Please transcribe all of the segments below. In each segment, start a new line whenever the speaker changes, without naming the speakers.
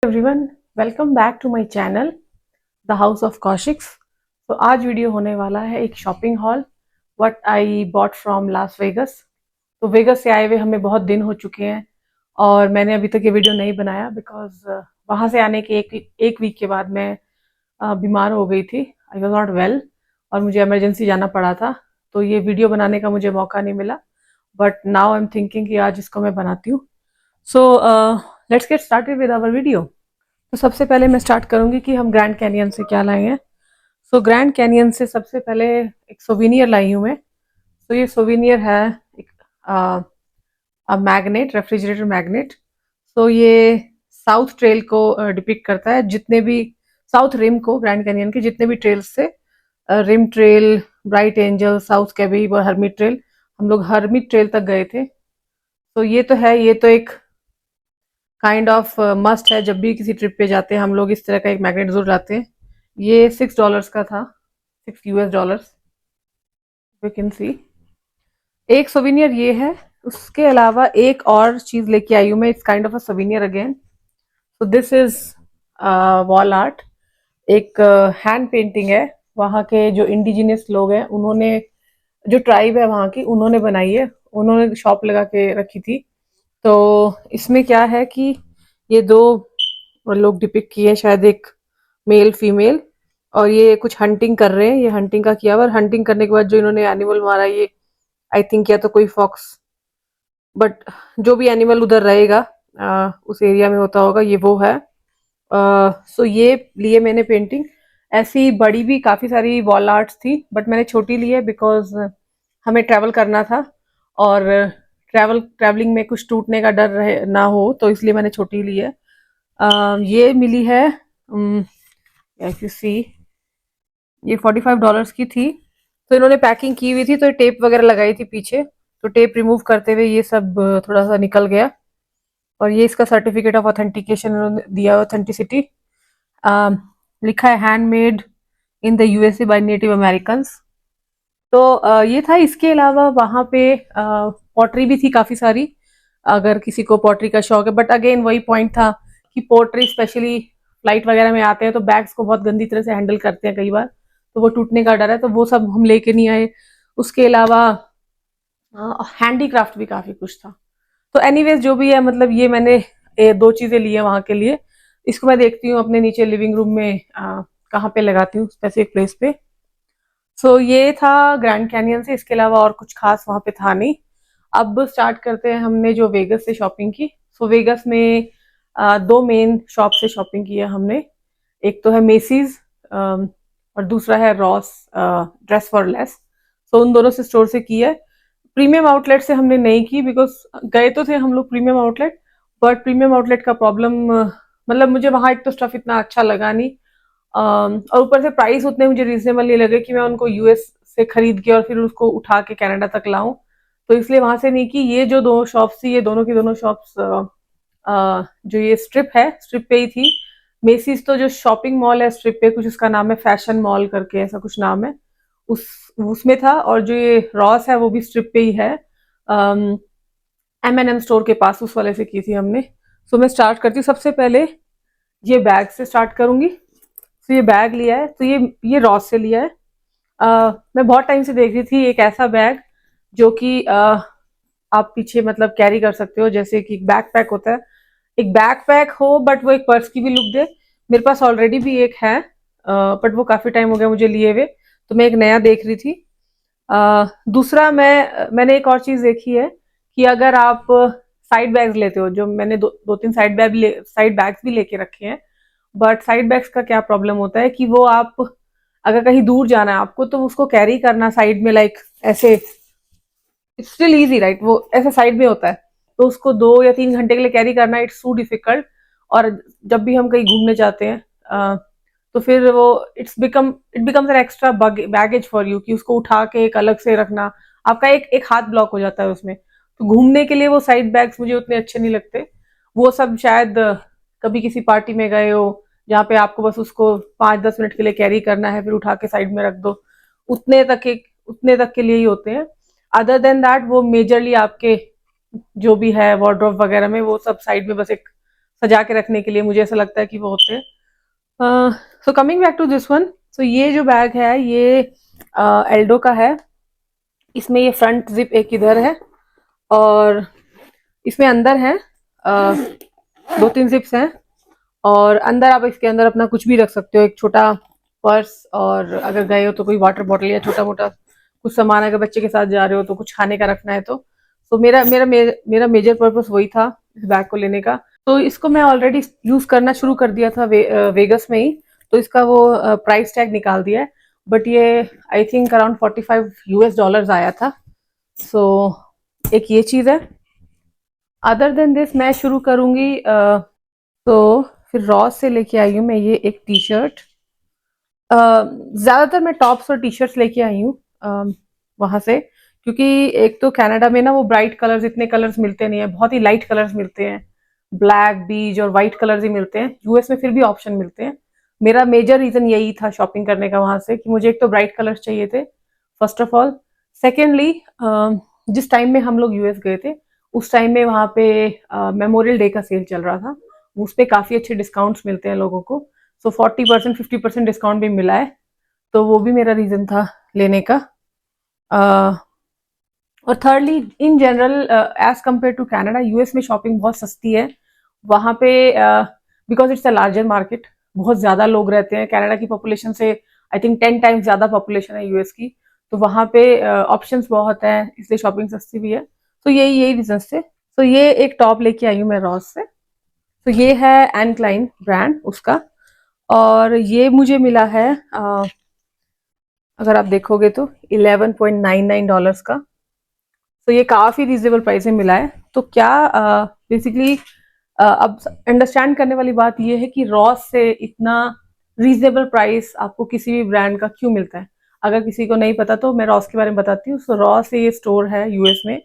Everyone, welcome back to my channel the house of Kaushiks. तो आज video होने वाला है एक shopping haul what I bought from Las Vegas. तो वेगस से आए हुए हमें बहुत दिन हो चुके हैं और मैंने अभी तक ये वीडियो नहीं बनाया बिकॉज वहाँ से आने के एक वीक के बाद मैं बीमार हो गई थी। आई वॉज नॉट वेल और मुझे इमरजेंसी जाना पड़ा था, तो ये वीडियो बनाने का मुझे मौका नहीं मिला। But now I am thinking कि आज इसको मैं बनाती हूँ। So let's get started with our video. तो सबसे पहले मैं स्टार्ट करूंगी कि हम ग्रैंड कैनियन से क्या लाए हैं। सो ग्रैंड कैनियन से सबसे पहले एक सोविनियर लाई हूँ मैं। तो ये सोविनियर है एक मैग्नेट, रेफ्रिजरेटर मैग्नेट। तो ये साउथ ट्रेल को डिपिक्ट करता है, जितने भी साउथ रिम को, ग्रैंड कैनियन के जितने भी ट्रेल्स से, rim trail, Bright Angel, South Kaibab और हर्मिट ट्रेल, हम लोग हर्मिट ट्रेल तक गए थे। तो ये तो है, ये तो एक काइंड ऑफ मस्ट है। जब भी किसी ट्रिप पे जाते हैं हम लोग इस तरह का एक मैग्नेट जरूर लाते हैं। ये $6 का था, $6 यू कैन सी। एक सोविनियर ये है। उसके अलावा एक और चीज लेके आई हूँ मैं, it's kind of a souvenir again. So this is wall art. एक हैंड पेंटिंग है। वहाँ के जो इंडिजिनियस लोग हैं उन्होंने, जो ट्राइब है वहाँ की, उन्होंने बनाई है। उन्होंने शॉप लगा के रखी थी। तो इसमें क्या है कि ये दो लोग डिपिक्ट किए हैं, शायद एक मेल फीमेल, और ये कुछ हंटिंग कर रहे हैं। ये हंटिंग का किया हुआ, हंटिंग करने के बाद जो इन्होंने एनिमल मारा, ये आई थिंक या तो कोई फॉक्स, बट जो भी एनिमल उधर रहेगा उस एरिया में होता होगा, ये वो है। सो ये लिए मैंने पेंटिंग। ऐसी बड़ी भी काफ़ी सारी वॉल आर्ट्स थी बट मैंने छोटी ली है बिकॉज हमें ट्रैवल करना था और ट्रैवलिंग में कुछ टूटने का डर रहे ना हो, तो इसलिए मैंने छोटी ली है। ये मिली है, इफ यू सी, ये $45 की थी। तो इन्होंने पैकिंग की हुई थी, तो टेप वगैरह लगाई थी पीछे, तो टेप रिमूव करते हुए ये सब थोड़ा सा निकल गया। और ये इसका सर्टिफिकेट ऑफ ऑथेंटिकेशन इन्होंने दिया, ऑथेंटिसिटी। लिखा है handmade in the USA by native American. तो ये था। इसके अलावा वहाँ पे पॉटरी भी थी काफ़ी सारी, अगर किसी को पॉटरी का शौक है। बट अगेन वही पॉइंट था कि पोर्ट्री स्पेशली फ्लाइट वगैरह में आते हैं तो बैग्स को बहुत गंदी तरह से हैंडल करते हैं कई बार, तो वो टूटने का डर है, तो वो सब हम लेके नहीं आए। उसके अलावा हैंडीक्राफ्ट भी काफ़ी कुछ था। तो एनीवेज जो भी है, मतलब ये मैंने दो चीज़ें ली है वहाँ के लिए। इसको मैं देखती हूँ अपने नीचे लिविंग रूम में कहाँ पे लगाती हूँ, स्पेसिफिक प्लेस पे। सो ये था ग्रैंड कैनियन से। इसके अलावा और कुछ खास वहाँ पे था नहीं। अब स्टार्ट करते हैं हमने जो वेगस से शॉपिंग की। सो वेगस में दो मेन शॉप से शॉपिंग की है हमने। एक तो है मेसीज और दूसरा है रॉस ड्रेस फॉर लेस। सो उन दोनों से स्टोर से की है। प्रीमियम आउटलेट से हमने नहीं की बिकॉज गए तो थे हम लोग premium outlet, but premium outlet का प्रॉब्लम, मतलब मुझे वहाँ एक तो स्टफ इतना अच्छा लगा नहीं, और ऊपर से प्राइस उतने मुझे रीजनेबल नहीं लगे कि मैं उनको यूएस से खरीद के और फिर उसको उठा के कनाडा तक लाऊं। तो इसलिए वहां से नहीं की। ये जो दो शॉप्स थी, ये दोनों की दोनों शॉप्स जो ये स्ट्रिप है, स्ट्रिप पे ही थी। मेसीज तो जो शॉपिंग मॉल है स्ट्रिप पे, कुछ उसका नाम है फैशन मॉल करके, ऐसा कुछ नाम है, उस उसमें था। और जो ये रॉस है वो भी स्ट्रिप पे ही है, M&M स्टोर के पास, उस वाले से की थी हमने। सो मैं स्टार्ट करती हूँ। सबसे पहले ये बैग से स्टार्ट करूंगी। तो ये बैग लिया है, तो ये रॉस से लिया है। मैं बहुत टाइम से देख रही थी एक ऐसा बैग जो कि आप पीछे मतलब कैरी कर सकते हो, जैसे कि बैकपैक होता है, एक बैकपैक हो बट वो एक पर्स की भी लुक दे। मेरे पास ऑलरेडी भी एक है, बट वो काफी टाइम हो गया मुझे लिए हुए, तो मैं एक नया देख रही थी। दूसरा मैंने एक और चीज देखी है कि अगर आप साइड बैग्स लेते हो, जो मैंने दो तीन साइड बैग्स भी लेके रखे हैं। बट साइड बैग्स का क्या प्रॉब्लम होता है कि वो आप अगर कहीं दूर जाना है आपको, तो उसको कैरी करना साइड में, लाइक ऐसे, इट्स स्टिल इजी राइट, वो ऐसे साइड में होता है, तो उसको 2 या 3 घंटे के लिए कैरी करना, इट्स सो डिफिकल्ट। और जब भी हम कहीं घूमने जाते हैं तो फिर वो it becomes an extra baggage for you, कि उसको उठा के एक अलग से रखना, आपका एक एक हाथ ब्लॉक हो जाता है उसमें। तो घूमने के लिए वो साइड बैग्स मुझे उतने अच्छे नहीं लगते। वो सब शायद कभी किसी पार्टी में गए हो जहाँ पे आपको बस उसको 5-10 मिनट के लिए कैरी करना है, फिर उठा के साइड में रख दो, उतने तक के लिए ही होते हैं। अदर देन दैट वो मेजरली आपके जो भी है वार्डरोब वगैरह में, वो सब साइड में बस एक सजा के रखने के लिए, मुझे ऐसा लगता है कि वो होते हैं। So coming back to this one, so ये जो बैग है ये एल्डो का है। इसमें ये फ्रंट जिप एक इधर है और इसमें अंदर है दो तीन जिप्स हैं, और अंदर आप इसके अंदर अपना कुछ भी रख सकते हो, एक छोटा पर्स, और अगर गए हो तो कोई वाटर बॉटल या छोटा मोटा कुछ सामान, अगर बच्चे के साथ जा रहे हो तो कुछ खाने का रखना है तो मेरा मेजर पर्पस वही था इस बैग को लेने का। तो इसको मैं ऑलरेडी यूज करना शुरू कर दिया था वेगस में ही, तो इसका वो प्राइस टैग निकाल दिया है, बट ये आई थिंक अराउंड $45 आया था। सो एक ये चीज है। अदर देन दिस मैं शुरू करूंगी तो फिर रॉस से लेके आई हूँ मैं ये एक टी शर्ट। ज्यादातर मैं टॉप्स और टी शर्ट्स लेके आई हूँ वहां से, क्योंकि एक तो कनाडा में ना वो ब्राइट कलर्स, इतने कलर्स मिलते नहीं है, बहुत ही लाइट कलर्स मिलते हैं, ब्लैक बीज और व्हाइट कलर्स ही मिलते हैं। यूएस में फिर भी ऑप्शन मिलते हैं। मेरा मेजर रीजन यही था शॉपिंग करने का वहां से, कि मुझे एक तो ब्राइट कलर्स चाहिए थे फर्स्ट ऑफ ऑल। सेकेंडली जिस टाइम में हम लोग यूएस गए थे उस टाइम में वहां पे मेमोरियल डे का सेल चल रहा था, उस पे काफी अच्छे डिस्काउंट्स मिलते हैं लोगों को। सो 40% 50% डिस्काउंट भी मिला है, तो वो भी मेरा रीजन था लेने का। और thirdly in general as compare to Canada, US में शॉपिंग बहुत सस्ती है वहां पे, because it's a larger market, बहुत ज्यादा लोग रहते हैं। कनाडा की पॉपुलेशन से आई थिंक 10 टाइम्स ज्यादा पॉपुलेशन है यूएस की, तो वहां पे ऑप्शंस बहुत हैं, इसलिए शॉपिंग सस्ती भी है। तो यही रीजन थे। तो ये एक टॉप लेके आई हूँ मैं रॉस से, तो ये है एन क्लाइन ब्रांड उसका, और ये मुझे मिला है अगर आप देखोगे तो $11.99 का। तो ये काफी रिजनेबल प्राइस में मिला है। तो क्या बेसिकली अब अंडरस्टैंड करने वाली बात ये है कि रॉस से इतना रीजनेबल प्राइस आपको किसी भी ब्रांड का क्यों मिलता है। अगर किसी को नहीं पता तो मैं रॉस के बारे में बताती हूँ। सो रॉस ये स्टोर है यूएस में,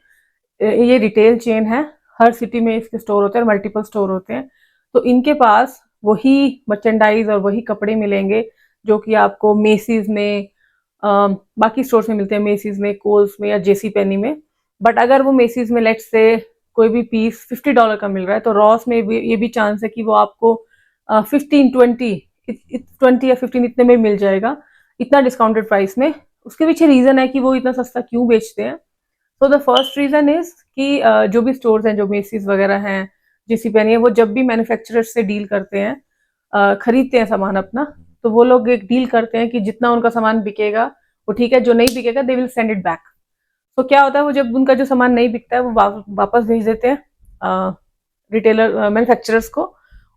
ये रिटेल चेन है, हर सिटी में इसके स्टोर होते हैं, मल्टीपल स्टोर होते हैं। तो इनके पास वही मर्चेंडाइज और वही कपड़े मिलेंगे जो कि आपको मेसीज में, बाकी स्टोर्स में मिलते हैं, मेसीज में, कोल्स में या जेसी पेनी में। बट अगर वो मेसीज में लेट्स से कोई भी पीस $50 का मिल रहा है, तो रॉस में भी ये भी चांस है कि वो आपको 15 20 या 15 इतने में मिल जाएगा, इतना डिस्काउंटेड प्राइस में। उसके पीछे रीजन है कि वो इतना सस्ता क्यों बेचते हैं। तो द फर्स्ट रीजन इज कि जो भी स्टोर्स हैं, जो मेसीज वगैरह हैं, जेसी पेनी है, वो जब भी मैन्युफैक्चरर से डील करते हैं, खरीदते हैं सामान अपना, तो वो लोग एक डील करते हैं कि जितना उनका सामान बिकेगा वो ठीक है, जो नहीं बिकेगा they will send it back. तो क्या होता है, वो जब उनका जो सामान नहीं बिकता है वो वापस भेज देते हैं रिटेलर मैन्युफैक्चरर्स को,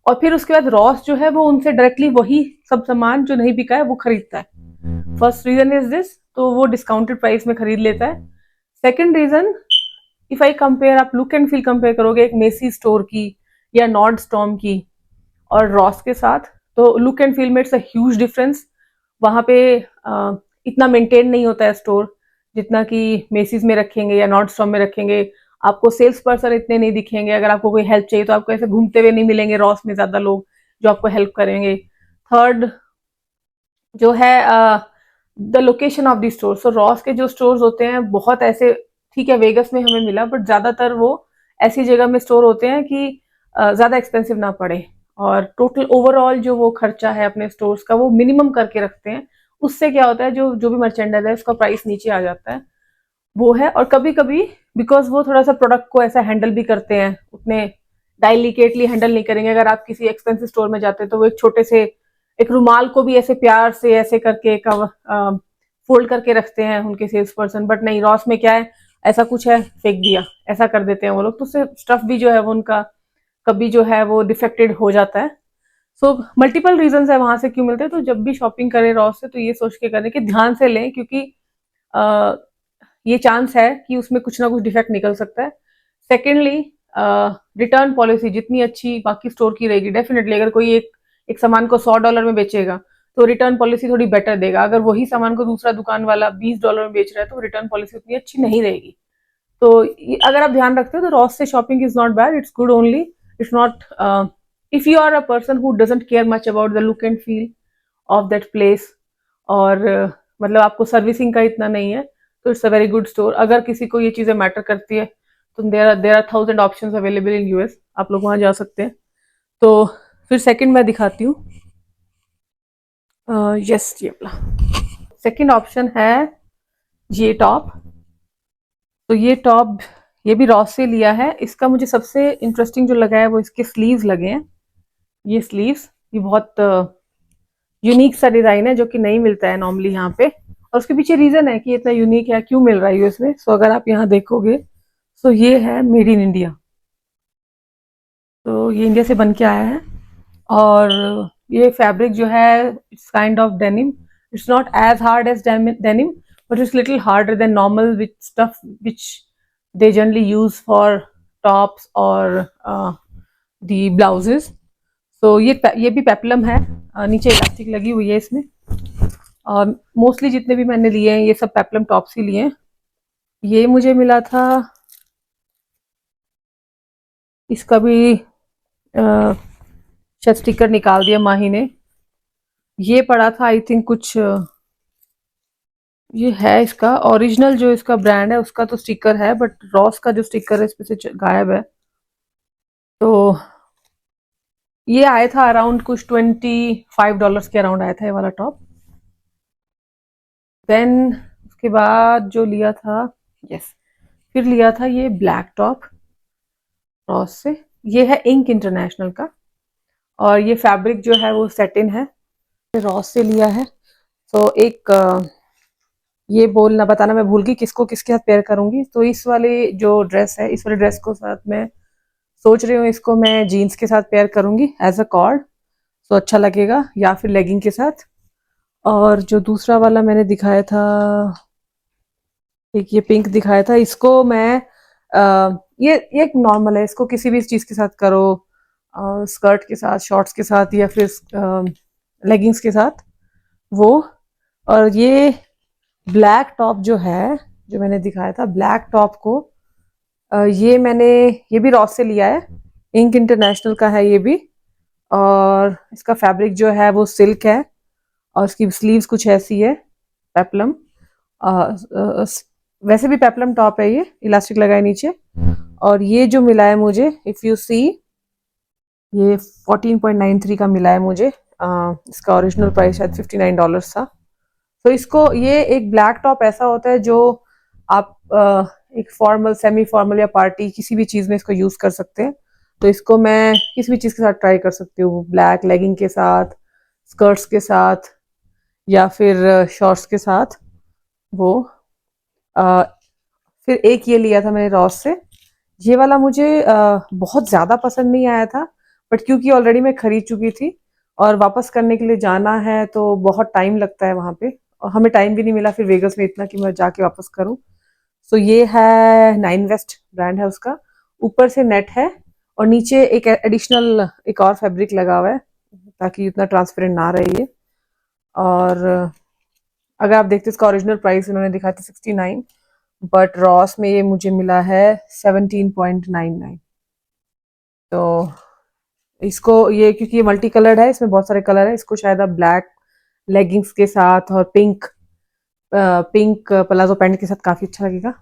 और फिर उसके बाद रॉस जो है वो उनसे डायरेक्टली वही सब सामान जो नहीं बिका है वो खरीदता है। फर्स्ट रीजन इज दिस, तो वो डिस्काउंटेड प्राइस में खरीद लेता है। Second reason, if I compare, आप लुक एंड फील कंपेयर करोगे एक मेसी स्टोर की या नॉर्ड स्टॉर्म की और रॉस के साथ, तो लुक एंड फील में इट्स अ ह्यूज डिफरेंस। वहां पे इतना मेंटेन नहीं होता है स्टोर जितना कि मेसीज में रखेंगे या नॉर्ड स्टॉर्म में रखेंगे। आपको सेल्स पर्सन इतने नहीं दिखेंगे, अगर आपको कोई हेल्प चाहिए तो आपको ऐसे घूमते हुए नहीं मिलेंगे रॉस में ज्यादा लोग जो आपको हेल्प करेंगे। थर्ड जो है the location of the store. So Ross के जो स्टोर्स होते हैं बहुत ऐसे, ठीक है वेगस में हमें मिला, बट ज्यादातर वो ऐसी जगह में स्टोर होते हैं कि ज्यादा एक्सपेंसिव ना पड़े, और टोटल ओवरऑल जो वो खर्चा है अपने स्टोर्स का वो मिनिमम करके रखते हैं। उससे क्या होता है, जो जो भी मर्चेंडाइज है उसका प्राइस नीचे आ जाता है, वो है। और कभी कभी बिकॉज वो थोड़ा सा प्रोडक्ट को ऐसा हैंडल भी करते हैं, उतने डाइलिकेटली हैंडल नहीं करेंगे। अगर आप किसी एक्सपेंसिव स्टोर में जाते हैं तो वो एक छोटे से एक रुमाल को भी ऐसे प्यार से ऐसे करके फोल्ड करके रखते हैं उनके सेल्स पर्सन, बट नहीं, रॉस में क्या है, ऐसा कुछ है फेंक दिया, ऐसा कर देते हैं वो लोग, तो उससे स्टफ भी जो है वो उनका कभी जो है वो डिफेक्टेड हो जाता है। सो मल्टीपल रीजन है वहां से क्यों मिलते हैं। तो जब भी शॉपिंग करें रॉस से तो ये सोच के करें कि ध्यान से लें, क्योंकि ये चांस है कि उसमें कुछ ना कुछ डिफेक्ट निकल सकता है। सेकेंडली रिटर्न पॉलिसी जितनी अच्छी बाकी स्टोर की रहेगी, डेफिनेटली अगर कोई एक सामान को $100 में बेचेगा तो रिटर्न पॉलिसी थोड़ी बेटर देगा। अगर वही सामान को दूसरा दुकान वाला $20 में बेच रहा है तो रिटर्न पॉलिसी उतनी अच्छी नहीं रहेगी। तो अगर आप ध्यान रखते हो तो रॉस से shopping is not bad, it's good only, it's not, if you are a person who doesn't care much about the look and feel of that place, और मतलब आपको सर्विसिंग का इतना नहीं है, तो it's a very good store. अगर किसी को ये चीजें मैटर करती है तो there are 1000 options available in US, आप लोग वहां जा सकते हैं। तो फिर सेकंड मैं दिखाती हूँ। यस, ये वाला सेकंड ऑप्शन है, ये टॉप। तो ये टॉप, ये भी रॉस से लिया है। इसका मुझे सबसे इंटरेस्टिंग जो लगा है वो इसके स्लीव्स लगे हैं। ये स्लीव्स, ये बहुत यूनिक सा डिजाइन है जो कि नहीं मिलता है नॉर्मली यहाँ पे। और उसके पीछे रीजन है कि इतना यूनिक है, क्यों मिल रहा है यूएस में। सो अगर आप यहाँ देखोगे तो ये है मेड इन इंडिया। तो ये इंडिया से बन के आया है। और ये फैब्रिक जो है, it's kind of denim. It's not as hard as denim, but it's little harder than normal which stuff which they generally use for tops और दी ब्लाउजेस। तो ये भी पेपलम है। नीचे इलास्टिक लगी हुई है इसमें। और मोस्टली जितने भी मैंने लिए हैं ये सब पेपलम टॉप्स ही लिए हैं। ये मुझे मिला था, इसका भी शायद स्टिकर निकाल दिया माही ने। ये पड़ा था आई थिंक कुछ, ये है इसका ओरिजिनल जो इसका ब्रांड है उसका तो स्टिकर है, बट रॉस का जो स्टिकर है इस पे से गायब है। तो ये आया था अराउंड कुछ $25 के अराउंड आया था ये वाला टॉप। देन उसके बाद जो लिया था, यस, फिर लिया था ये ब्लैक टॉप रॉस से। ये है इंक इंटरनेशनल का, और ये फैब्रिक जो है वो सेटिन है। रॉस से लिया है। तो एक ये बोलना बताना मैं भूल गई किसको किसके साथ पेयर करूंगी। तो इस वाले जो ड्रेस है, इस वाले ड्रेस को साथ में सोच रही हूँ, इसको मैं जीन्स के साथ पेयर करूंगी एज अ कॉर्ड। तो अच्छा लगेगा, या फिर लेगिंग के साथ। और जो दूसरा वाला मैंने दिखाया था, एक ये पिंक दिखाया था, इसको मैं ये एक नॉर्मल है, इसको किसी भी चीज के साथ करो, स्कर्ट के साथ, शॉर्ट्स के साथ, या फिर लेगिंग्स के साथ वो। और ये ब्लैक टॉप जो है, जो मैंने दिखाया था ब्लैक टॉप को, ये मैंने, ये भी रॉस से लिया है। इंक इंटरनेशनल का है ये भी। और इसका फैब्रिक जो है वो सिल्क है, और इसकी स्लीव्स कुछ ऐसी है, पेपलम। वैसे भी पेपलम टॉप है ये, इलास्टिक लगा है नीचे। और ये जो मिला है मुझे, इफ यू सी, ये 14.93 का मिला है मुझे। इसका ओरिजिनल प्राइस शायद $59 था। तो इसको, ये एक ब्लैक टॉप ऐसा होता है जो आप एक फॉर्मल, सेमी फॉर्मल या पार्टी किसी भी चीज में इसको यूज कर सकते हैं। तो इसको मैं किसी भी चीज के साथ ट्राई कर सकती हूँ, ब्लैक लेगिंग के साथ, स्कर्ट्स के साथ, या फिर शॉर्ट्स के साथ वो। अ, फिर एक ये लिया था मैंने रॉस से। ये वाला मुझे बहुत ज्यादा पसंद नहीं आया था, बट क्योंकि ऑलरेडी मैं खरीद चुकी थी और वापस करने के लिए जाना है तो बहुत टाइम लगता है वहां पे, और हमें टाइम भी नहीं मिला फिर वेगस में इतना कि मैं जाके वापस करूं। तो ये है नाइन वेस्ट ब्रांड है उसका। ऊपर से नेट है, और नीचे एक एडिशनल एक और फैब्रिक लगा हुआ है ताकि इतना ट्रांसपेरेंट ना रहे ये। और अगर आप देखते इसका ओरिजिनल प्राइस इन्होंने दिखाया था 69, बट रॉस में ये मुझे मिला है 17.99। तो इसको, ये क्योंकि ये मल्टी कलर्ड है, इसमें बहुत सारे कलर है, इसको शायद आप ब्लैक लेगिंग्स के साथ और पिंक पिंक प्लाजो पैंट के साथ काफी अच्छा लगेगा।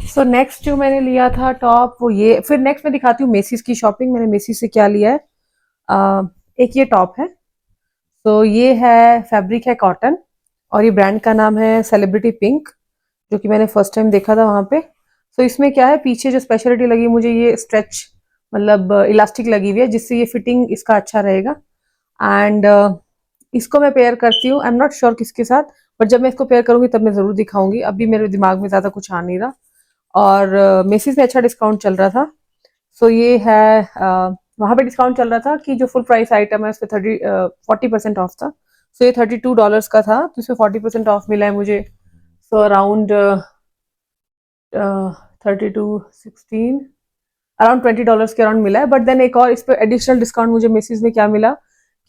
सो नेक्स्ट जो मैंने लिया था टॉप वो ये। फिर नेक्स्ट मैं दिखाती हूँ मेसीज की शॉपिंग, मैंने मेसीज से क्या लिया है। एक ये टॉप है। तो ये है, फैब्रिक है कॉटन, और ये ब्रांड का नाम है सेलिब्रिटी पिंक, जो कि मैंने फर्स्ट टाइम देखा था वहां पे। तो इसमें क्या है, पीछे जो स्पेशलिटी लगी मुझे, ये स्ट्रेच मतलब इलास्टिक लगी हुई है, जिससे ये फिटिंग इसका अच्छा रहेगा। एंड इसको मैं पेयर करती हूँ, आई एम नॉट श्योर किसके साथ, बट जब मैं इसको पेयर करूंगी तब मैं जरूर दिखाऊंगी, अभी मेरे दिमाग में ज्यादा कुछ आ नहीं रहा। और मेसिस में अच्छा डिस्काउंट चल रहा था। सो ये है, वहां पे डिस्काउंट चल रहा था कि जो फुल प्राइस आइटम है उस पर 40% ऑफ था। सो ये $32 का था, तो इसमें 40% ऑफ मिला है मुझे। सो अराउंड 32 16, अराउंड $20 के अराउंड मिला है। बट देन एक और इस पर एडिशनल डिस्काउंट मुझे मेसिस में क्या मिला,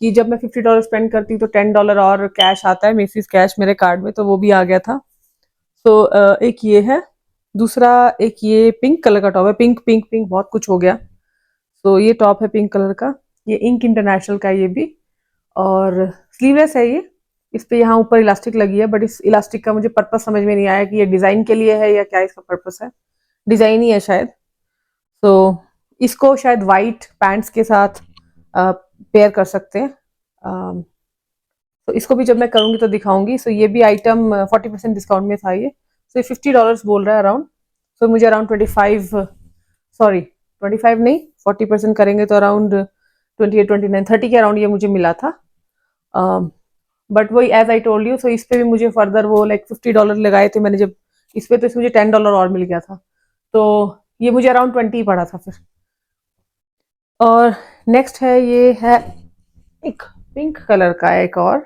कि जब मैं $50 स्पेंड करती हूँ तो $10 और कैश आता है, मेसिस कैश मेरे कार्ड में, तो वो भी आ गया था। सो एक ये है। दूसरा एक ये पिंक कलर का टॉप है, पिंक पिंक पिंक बहुत कुछ हो गया। तो ये टॉप है पिंक कलर का, ये इंक इंटरनेशनल का है ये भी, और स्लीवलेस है ये। इस पे यहाँ ऊपर इलास्टिक लगी है, बट इस इलास्टिक का मुझे पर्पस समझ में नहीं आया कि ये डिजाइन के लिए है या क्या इसका पर्पस है। डिजाइन ही है शायद। तो इसको शायद वाइट पैंट्स के साथ पेयर कर सकते हैं। तो इसको भी जब मैं करूंगी तो दिखाऊंगी। सो ये भी आइटम 40% डिस्काउंट में था ये। सो $50 बोल रहा है अराउंड। सो मुझे अराउंड 25, सॉरी 25 नहीं, 40% करेंगे तो अराउंड 28, 29, 30 के अराउंड ये मुझे मिला था। बट वही एज आई टोल्ड यू, सो इस पे भी मुझे फर्दर वो लाइक $50 लगाए थे मैंने जब इस पे, तो इसमें मुझे $10 और मिल गया था। तो ये मुझे अराउंड 20 पड़ा था फिर। और नेक्स्ट है, ये है एक पिंक कलर का एक और,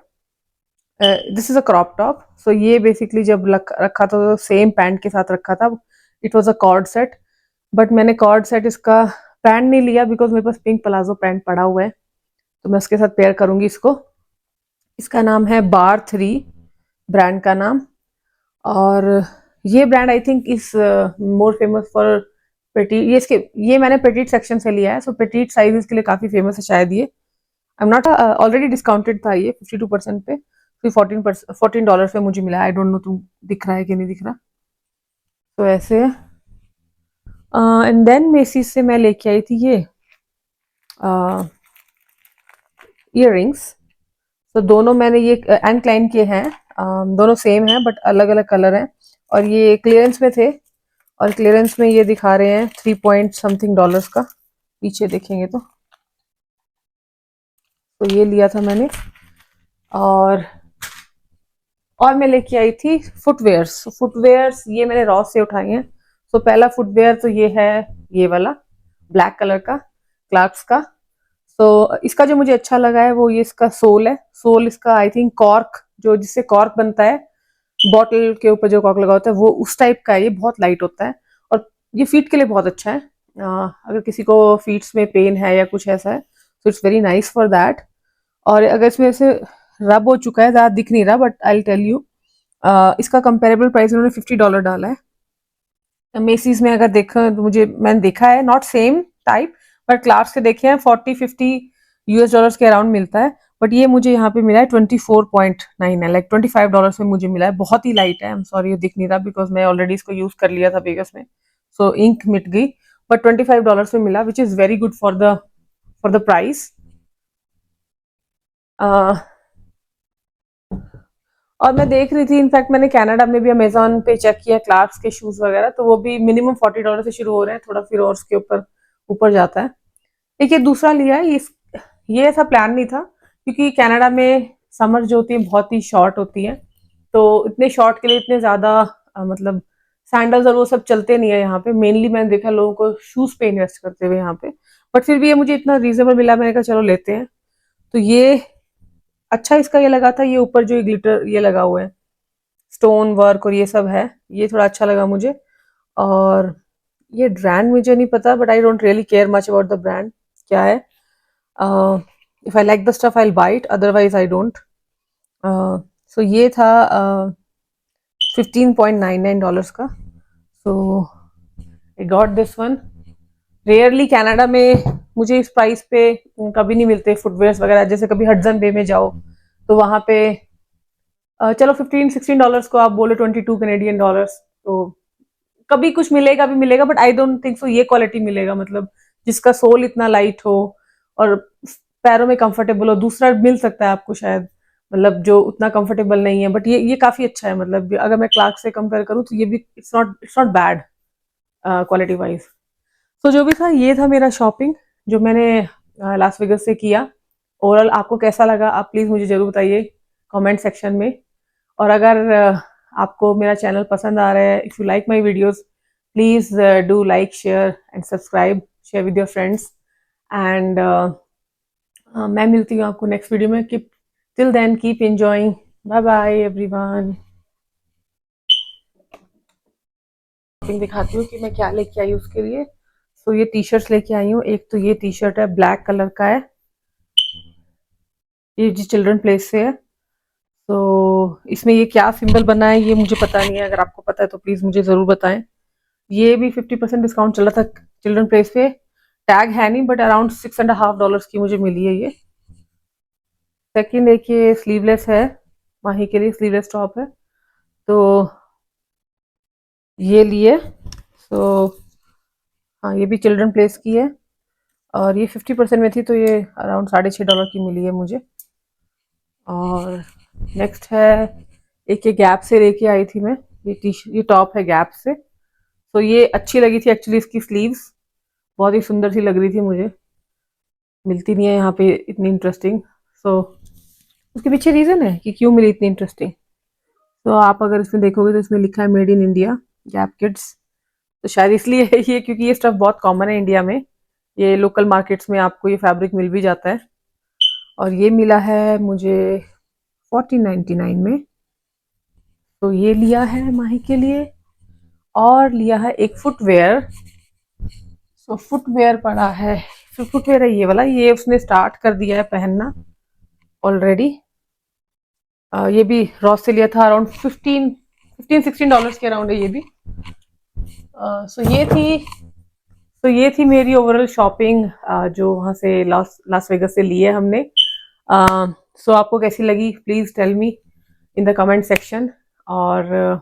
this is a crop top. So ये बेसिकली जब रखा था तो सेम पैंट के साथ रखा था। It was a cord set, but मैंने कॉर्ड सेट इसका पैंट नहीं लिया बिकॉज मेरे पास पिंक प्लाजो पैंट पड़ा हुआ है, तो मैं उसके साथ पेयर करूंगी इसको। इसका नाम है बार 3, ब्रांड का नाम। और ये brand I think is more famous for Petit. ये मैंने पेटीट सेक्शन से लिया है, सो पेटीट साइजेस के लिए काफी फेमस है शायद ये। I am not, already discounted था ये 52% पे, फिर $14 पे मुझे मिला। आई डोंट नो तुम दिख रहा है कि नहीं दिख रहा। तो ऐसे एंड देन मेसी से मैं लेके आई थी ये इयररिंग्स। तो दोनों मैंने ये एंड क्लाइन के हैं, दोनों सेम हैं बट अलग अलग कलर हैं। और ये क्लियरेंस में थे, और क्लियरेंस में ये दिखा रहे हैं 3 पॉइंट समथिंग डॉलर्स का, पीछे देखेंगे तो ये लिया था मैंने। और मैं लेके आई थी फुटवेयर्स। फुटवेयर्स ये मैंने रॉस से उठाए हैं। तो पहला फुटवेयर तो ये है, ये वाला ब्लैक कलर का, क्लार्क्स का। तो इसका जो मुझे अच्छा लगा है वो ये इसका सोल है। सोल इसका आई थिंक कॉर्क, जो जिससे कॉर्क बनता है बॉटल के ऊपर जो कॉर्क लगा होता है वो उस टाइप का है। ये बहुत लाइट होता है और ये फीट के लिए बहुत अच्छा है। अगर किसी को फीट्स में पेन है या कुछ ऐसा है तो it's very nice for that. और अगर इसमें से रब हो चुका है, ज़्यादा दिख नहीं रहा बट आई टेल यू, इसका कंपेरेबल प्राइस उन्होंने $50 डाला है। मेसीज में अगर देखा तो मैंने देखा है not same type, but Clarks के देखे हैं 40-50 US डॉलर्स के अराउंड मिलता है। बट ये मुझे यहाँ पे मिला है 24.9 है, लाइक $25 में मुझे मिला है। बहुत ही लाइट है। आई एम सॉरी ये दिख नहीं रहा बिकॉज मैं ऑलरेडी इसको यूज कर लिया था वेगस में, सो इंक मिट गई। बट $25 में मिला, which is very good for the price. और मैं देख रही थी, इनफैक्ट मैंने कनाडा में भी अमेजोन पे चेक किया क्लार्क्स के शूज वगैरह, तो वो भी मिनिमम $40 से शुरू हो रहे हैं, थोड़ा फिर और उसके ऊपर ऊपर जाता है। एक ये दूसरा लिया है, ये ऐसा प्लान नहीं था क्योंकि कनाडा में समर जो होती है बहुत ही शॉर्ट होती है, तो इतने शॉर्ट के लिए इतने ज्यादा मतलब सैंडल्स और वो सब चलते नहीं है यहाँ पे। मेनली मैंने देखा लोगों को शूज पे इन्वेस्ट करते हुए यहाँ पे, बट फिर भी ये मुझे इतना रीजनेबल मिला, मैंने कहा चलो लेते हैं। तो ये अच्छा इसका ये लगा था, ये ऊपर जो ग्लिटर ये लगा हुआ है, स्टोन वर्क और ये सब है, ये थोड़ा अच्छा लगा मुझे। और ये ब्रांड मुझे नहीं पता, but I don't really care much about the brand क्या है। If I like the stuff I will buy it, otherwise I don't. So ये था $15.99 का। So I got this one. Rarely Canada में मुझे इस प्राइस पे कभी नहीं मिलते फुटवेयर्स वगैरह। जैसे कभी हडसन बे में जाओ तो वहां पे चलो $15-16 को आप बोले $22 तो कभी कुछ मिलेगा भी मिलेगा, but I don't think so ये क्वालिटी मिलेगा, मतलब जिसका सोल इतना लाइट हो और पैरों में कंफर्टेबल हो। दूसरा मिल सकता है आपको शायद, मतलब जो उतना कंफर्टेबल नहीं है, बट ये काफी अच्छा है। मतलब अगर मैं क्लार्क से कंपेयर करूँ तो ये भी it's not bad quality wise. तो जो भी था ये था मेरा शॉपिंग जो मैंने लास वेगस से किया। ओवरऑल आपको कैसा लगा आप प्लीज मुझे जरूर बताइए कमेंट सेक्शन में। और अगर आपको मेरा चैनल पसंद आ रहा है, if you like my videos please do like share and subscribe, share with your friends. And मैं मिलती हूँ आपको नेक्स्ट वीडियो में। Keep till then keep enjoying, bye bye everyone. दिखाती हूँ कि मैं क्या लेके आई उसके लिए। तो ये टी शर्ट्स लेके आई हूँ। एक तो ये टी शर्ट है, ब्लैक कलर का है, ये जी चिल्ड्रन प्लेस से है। तो इसमें ये क्या सिंबल बना है ये मुझे पता नहीं है, अगर आपको पता है तो प्लीज मुझे जरूर बताएं। ये भी 50% डिस्काउंट चल रहा था चिल्ड्रन प्लेस पे। टैग है नहीं बट अराउंड $6.50 की मुझे मिली है ये। सेकंड एक ये स्लीवलेस है, माही के लिए स्लीवलेस टॉप है, तो ये लिए। सो हाँ, ये भी चिल्ड्रन प्लेस की है और ये 50% में थी, तो ये अराउंड $6.5 की मिली है मुझे। और नेक्स्ट है, एक ये गैप से लेके आई थी मैं, ये टॉप है गैप से। तो ये अच्छी लगी थी एक्चुअली, इसकी स्लीव्स बहुत ही सुंदर सी लग रही थी मुझे, मिलती नहीं है यहाँ पे इतनी इंटरेस्टिंग। सो उसके पीछे रीज़न है कि क्यों मिली इतनी इंटरेस्टिंग। तो आप अगर इसमें देखोगे तो इसमें लिखा है made in India gap kids, तो शायद इसलिए है ये, क्योंकि ये स्टफ बहुत कॉमन है इंडिया में, ये लोकल मार्केट्स में आपको ये फैब्रिक मिल भी जाता है। और ये मिला है मुझे 1499 में, तो ये लिया है माही के लिए। और लिया है एक फुटवेयर। सो फुटवेयर पड़ा है, तो फुटवेयर है ये वाला, ये उसने स्टार्ट कर दिया है पहनना ऑलरेडी। ये भी रॉस से लिया था, अराउंड 15-16 डॉलर्स के अराउंड है ये भी। सो ये थी मेरी ओवरऑल शॉपिंग, जो वहाँ से लास वेगस से ली है हमने। सो आपको कैसी लगी please tell me in the comment section. और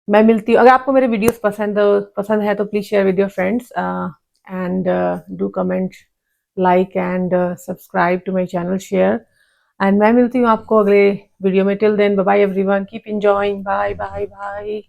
मैं मिलती हूँ, अगर आपको मेरे वीडियोस पसंद है तो please share with your friends and do comment, like and subscribe to my channel, share. And मैं मिलती हूँ आपको अगले वीडियो में। Till then, bye bye everyone, keep enjoying, bye bye bye.